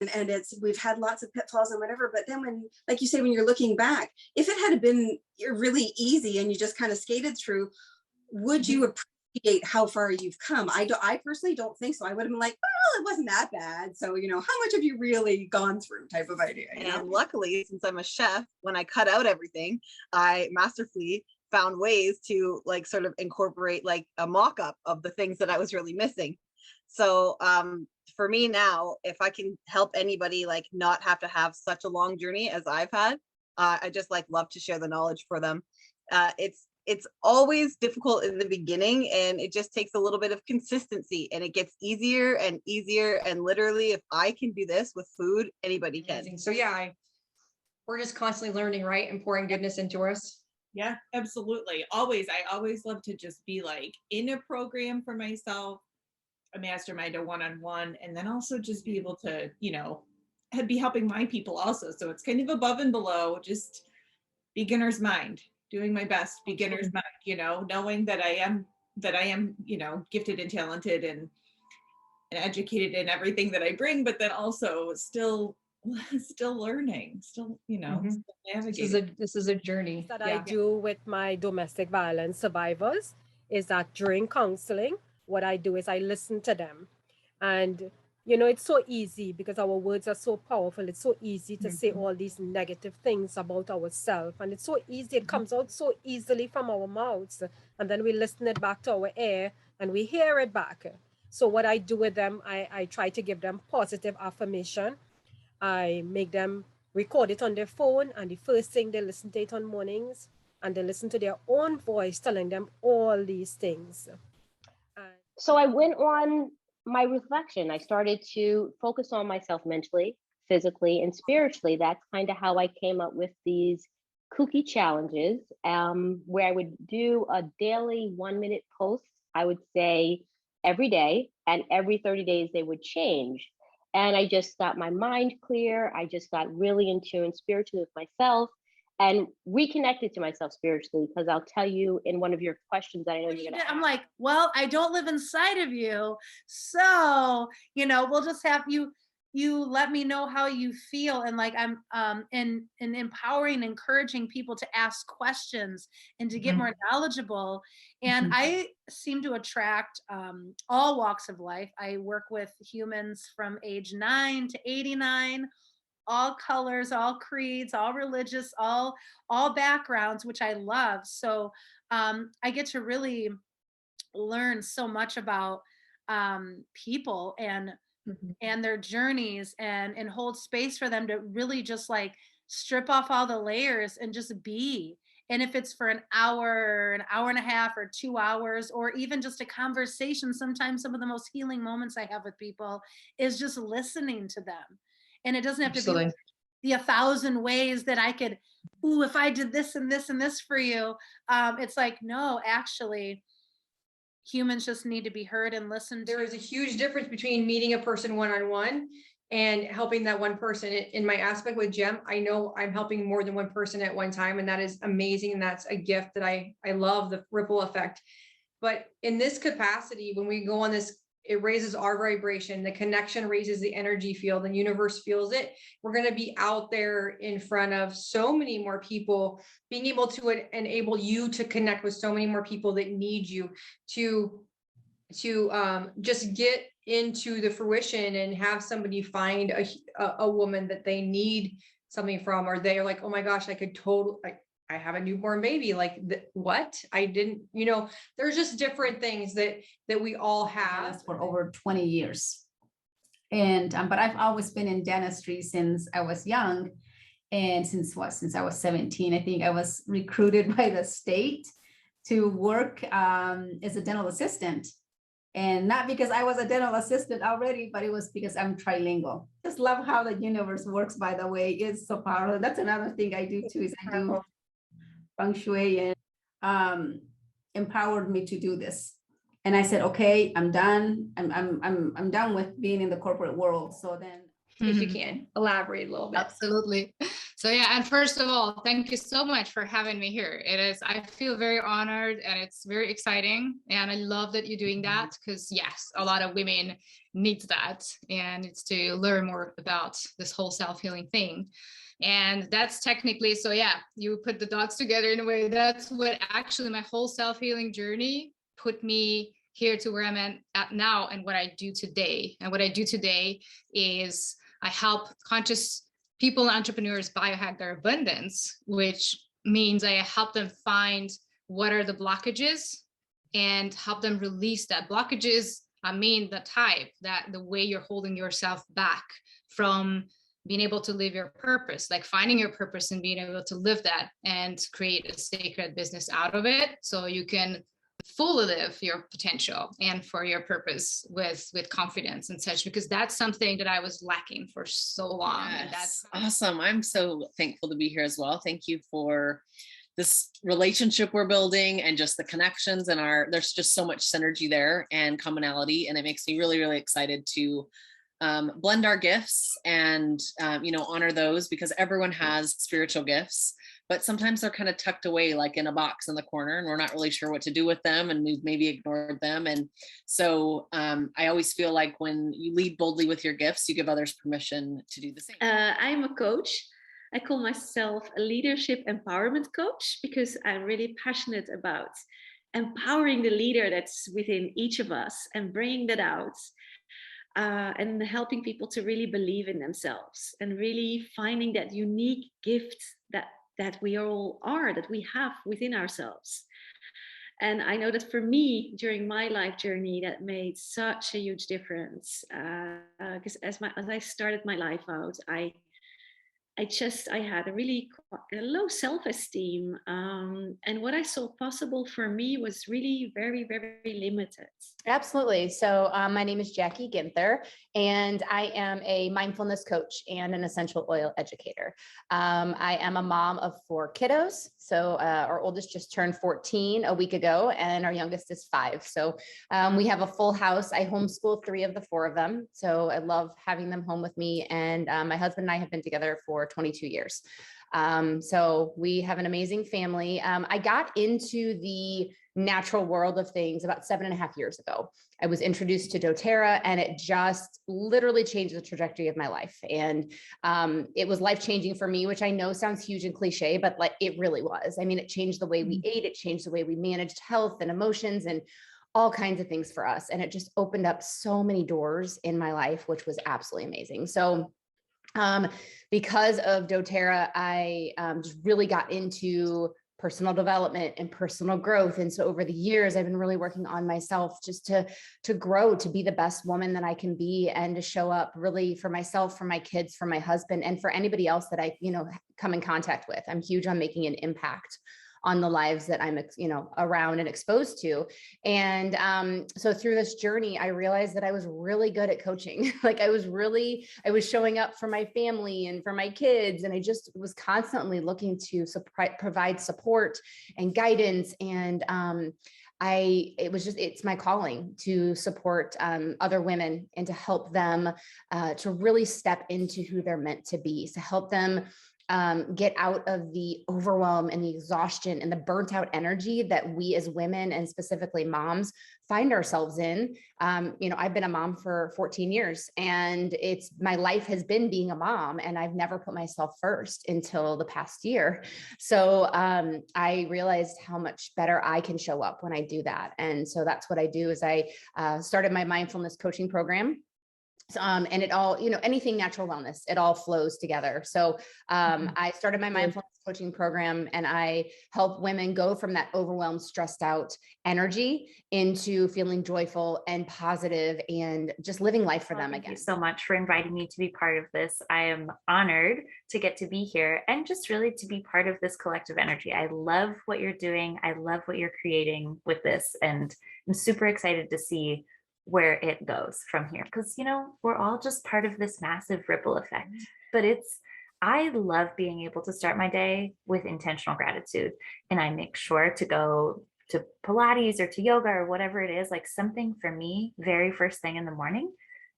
and we've had lots of pitfalls and whatever, but then when, like you say, when you're looking back, if it had been really easy and you just kind of skated through, would you appreciate how far you've come? I personally don't think so. I would have been like, well, it wasn't that bad, so how much have you really gone through, type of idea. And luckily, since I'm a chef, when I cut out everything, I masterfully found ways to like sort of incorporate like a mock-up of the things that I was really missing. So for me now, if I can help anybody like not have to have such a long journey as I've had, I just like love to share the knowledge for them. It's always difficult in the beginning, and it just takes a little bit of consistency, and it gets easier and easier. And literally, if I can do this with food, anybody can. So yeah, we're just constantly learning, right? And pouring goodness into us. Yeah, absolutely. I always love to just be like in a program for myself, a mastermind, a one-on-one, and then also just be able to, be helping my people also. So it's kind of above and below, just beginner's mind, doing my best, beginner's mind, knowing that I am, gifted and talented and educated in everything that I bring, but then also still learning, still navigating. This is a journey that I do with my domestic violence survivors is that during counseling, what I do is I listen to them. And it's so easy because our words are so powerful. It's so easy to say all these negative things about ourselves, and it's so easy, it comes out so easily from our mouths, and then we listen it back to our ear and we hear it back. So what I do with them, I try to give them positive affirmation. I make them record it on their phone, and the first thing they listen to it on mornings, and they listen to their own voice telling them all these things. So I went on my reflection. I started to focus on myself mentally, physically, and spiritually. That's kind of how I came up with these kooky challenges, where I would do a daily 1-minute post, I would say every day, and every 30 days they would change. And I just got my mind clear. I just got really in tune spiritually with myself and reconnected to myself spiritually, because I'll tell you in one of your questions that I know you're going to I'm like, well, I don't live inside of you. So, we'll just have you let me know how you feel. And like, I'm in empowering, encouraging people to ask questions and to get more knowledgeable. And I seem to attract all walks of life. I work with humans from age 9 to 89, all colors, all creeds, all religious, all backgrounds, which I love. So I get to really learn so much about people and their journeys, and hold space for them to really just like strip off all the layers and just be. And if it's for an hour and a half, or 2 hours, or even just a conversation, sometimes some of the most healing moments I have with people is just listening to them. And it doesn't have to be the 1,000 ways that I could, if I did this and this and this for you. It's like, no, actually, humans just need to be heard and listened to. There is a huge difference between meeting a person one-on-one and helping that one person. In my aspect with Gem, I know I'm helping more than one person at one time, and that is amazing. And that's a gift that I love, the ripple effect. But in this capacity, when we go on this, it raises our vibration, the connection raises the energy field, and universe feels it. We're going to be out there in front of so many more people, being able to enable you to connect with so many more people that need you to just get into the fruition and have somebody find a woman that they need something from, or they're like, oh my gosh, I could totally, I have a newborn baby. Like, what? I didn't, there's just different things that we all have. For over 20 years. And, but I've always been in dentistry since I was young. And since I was 17, I think I was recruited by the state to work as a dental assistant. And not because I was a dental assistant already, but it was because I'm trilingual. Just love how the universe works, by the way. It's so powerful. That's another thing I do too, is I do feng shui, and empowered me to do this. And I said, okay, I'm done. I'm done with being in the corporate world. So then, if you can elaborate a little bit. Absolutely. So yeah, and first of all, thank you so much for having me here. I feel very honored and it's very exciting. And I love that you're doing that because yes, a lot of women need that and it's to learn more about this whole self-healing thing. And that's technically, so yeah, you put the dots together in a way. That's what actually my whole self-healing journey put me here to where I'm at now and what I do today. And what I do today is I help conscious people, entrepreneurs biohack their abundance, which means I help them find what are the blockages and help them release that. Blockages, I mean the type, that the way you're holding yourself back from being able to live your purpose, like finding your purpose and being able to live that and create a sacred business out of it so you can fully live your potential and for your purpose with confidence and such, because that's something that I was lacking for so long. Yes. And that's awesome. I'm so thankful to be here as well. Thank you for this relationship we're building and just the connections and there's just so much synergy there and commonality. And it makes me really, really excited to blend our gifts and, honor those, because everyone has spiritual gifts, but sometimes they're kind of tucked away like in a box in the corner and we're not really sure what to do with them and we've maybe ignored them. And so I always feel like when you lead boldly with your gifts, you give others permission to do the same. I'm a coach. I call myself a leadership empowerment coach because I'm really passionate about empowering the leader that's within each of us and bringing that out. And helping people to really believe in themselves and really finding that unique gift that we all are, that we have within ourselves. And I know that for me, during my life journey, that made such a huge difference. Because as I started my life out, I had a really low self-esteem. And what I saw possible for me was really very, very limited. Absolutely. So my name is Jackie Ginther, and I am a mindfulness coach and an essential oil educator. I am a mom of 4 kiddos. So our oldest just turned 14 a week ago, and our youngest is 5. So we have a full house. I homeschool 3 of the 4 of them. So I love having them home with me. And my husband and I have been together for 22 years. So we have an amazing family. I got into the natural world of things about 7.5 years ago. I was introduced to doTERRA and it just literally changed the trajectory of my life. And it was life-changing for me, which I know sounds huge and cliche, but like it really was. I mean, it changed the way we ate, it changed the way we managed health and emotions and all kinds of things for us. And it just opened up so many doors in my life, which was absolutely amazing. So because of doTERRA, I just really got into personal development and personal growth. And so over the years, I've been really working on myself just to grow, to be the best woman that I can be and to show up really for myself, for my kids, for my husband, and for anybody else that I, come in contact with. I'm huge on making an impact on the lives that I'm, around and exposed to. And so through this journey, I realized that I was really good at coaching. Like I was showing up for my family and for my kids. And I just was constantly looking to provide support and guidance. And it's my calling to support other women and to help them to really step into who they're meant to be, to help them get out of the overwhelm and the exhaustion and the burnt out energy that we as women and specifically moms find ourselves in. I've been a mom for 14 years and my life has been being a mom and I've never put myself first until the past year. So I realized how much better I can show up when I do that. And so that's what I do is I started my mindfulness coaching program. And it all, anything natural wellness, it all flows together. So I started my mindfulness coaching program and I help women go from that overwhelmed, stressed out energy into feeling joyful and positive and just living life for them again. Thank you so much for inviting me to be part of this. I am honored to get to be here and just really to be part of this collective energy. I love what you're doing. I love what you're creating with this. And I'm super excited to see where it goes from here. Because, we're all just part of this massive ripple effect. But I love being able to start my day with intentional gratitude. And I make sure to go to Pilates or to yoga or whatever it is, like something for me, very first thing in the morning.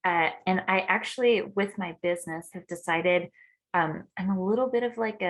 And I actually, with my business, have decided I'm a little bit of like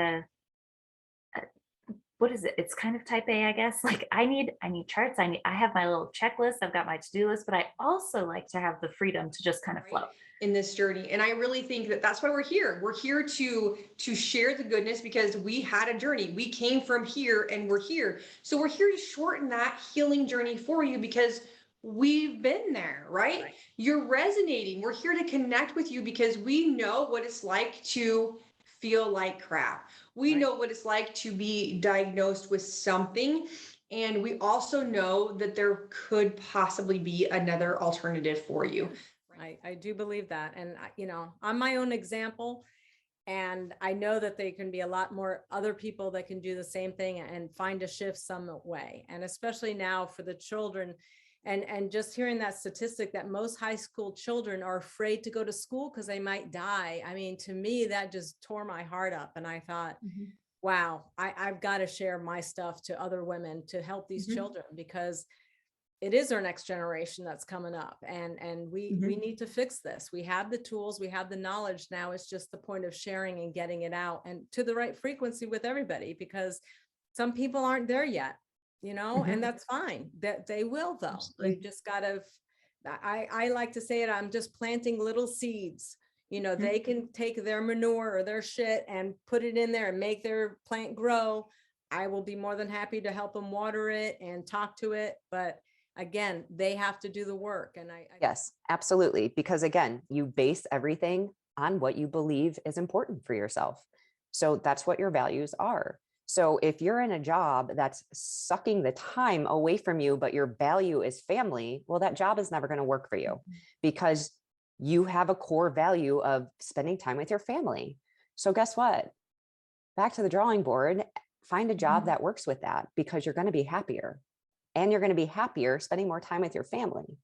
what is it? It's kind of type A, I guess. Like I need charts. I have my little checklist. I've got my to-do list, but I also like to have the freedom to just kind of flow in this journey. And I really think that that's why we're here. We're here to share the goodness, because we had a journey. We came from here and we're here. So we're here to shorten that healing journey for you, because we've been there, right? You're resonating. We're here to connect with you because we know what it's like to feel like crap. We know what it's like to be diagnosed with something. And we also know that there could possibly be another alternative for you. I do believe that. And, you know, I'm my own example. And I know that there can be a lot more other people that can do the same thing and find a shift some way. And especially now for the children, and just hearing that statistic that most high school children are afraid to go to school because they might die. I mean, to me, that just tore my heart up. And I thought, wow, I've got to share my stuff to other women to help these children, because it is our next generation that's coming up, and we need to fix this. We have the tools, we have the knowledge. Now it's just the point of sharing and getting it out and to the right frequency with everybody, because some people aren't there yet, you know, and that's fine. That they will though. They just gotta, I like to say it, I'm just planting little seeds. You know, they can take their manure or their shit and put it in there and make their plant grow. I will be more than happy to help them water it and talk to it. But again, they have to do the work. And yes, absolutely. Because again, you base everything on what you believe is important for yourself. So that's what your values are. So if you're in a job that's sucking the time away from you, but your value is family, well, that job is never going to work for you, because you have a core value of spending time with your family. So guess what? Back to the drawing board, find a job that works with that, because you're going to be happier. And you're going to be happier spending more time with your family.